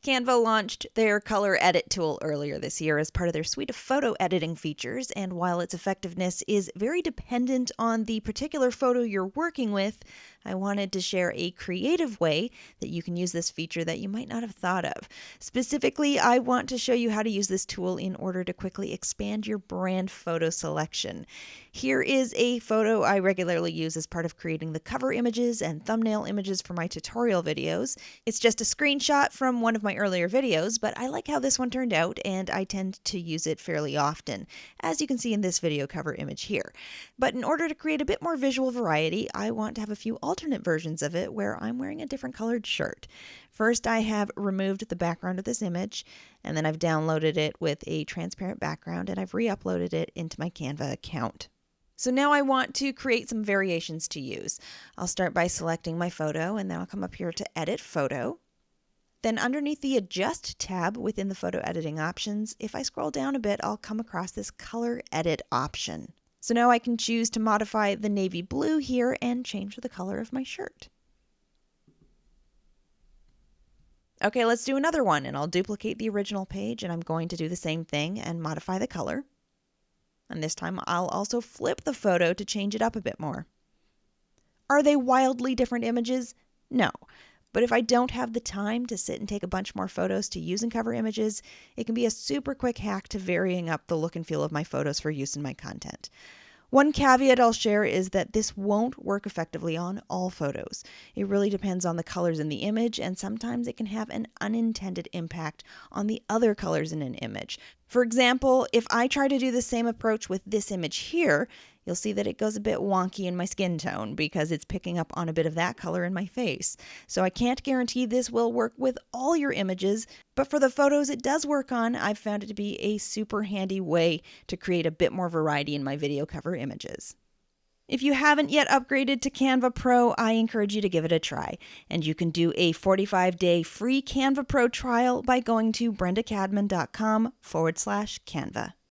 Canva launched their color edit tool earlier this year as part of their suite of photo editing features, and while its effectiveness is very dependent on the particular photo you're working with, I wanted to share a creative way that you can use this feature that you might not have thought of. Specifically, I want to show you how to use this tool in order to quickly expand your brand photo selection. Here is a photo I regularly use as part of creating the cover images and thumbnail images for my tutorial videos. It's just a screenshot from one of my earlier videos, but I like how this one turned out and I tend to use it fairly often, as you can see in this video cover image here. But in order to create a bit more visual variety, I want to have a few alternate versions of it where I'm wearing a different colored shirt. First, I have removed the background of this image, and then I've downloaded it with a transparent background and I've re-uploaded it into my Canva account. So now I want to create some variations to use. I'll start by selecting my photo, and then I'll come up here to Edit Photo. Then underneath the Adjust tab within the photo editing options, if I scroll down a bit, I'll come across this Color Edit option. So now I can choose to modify the navy blue here and change the color of my shirt. Okay, let's do another one, and I'll duplicate the original page, and I'm going to do the same thing and modify the color. And this time I'll also flip the photo to change it up a bit more. Are they wildly different images? No. But if I don't have the time to sit and take a bunch more photos to use in cover images, it can be a super quick hack to varying up the look and feel of my photos for use in my content. One caveat I'll share is that this won't work effectively on all photos. It really depends on the colors in the image, and sometimes it can have an unintended impact on the other colors in an image. For example, if I try to do the same approach with this image here, you'll see that it goes a bit wonky in my skin tone because it's picking up on a bit of that color in my face. So I can't guarantee this will work with all your images, but for the photos it does work on, I've found it to be a super handy way to create a bit more variety in my video cover images. If you haven't yet upgraded to Canva Pro, I encourage you to give it a try. And you can do a 45-day free Canva Pro trial by going to brendacadman.com/Canva.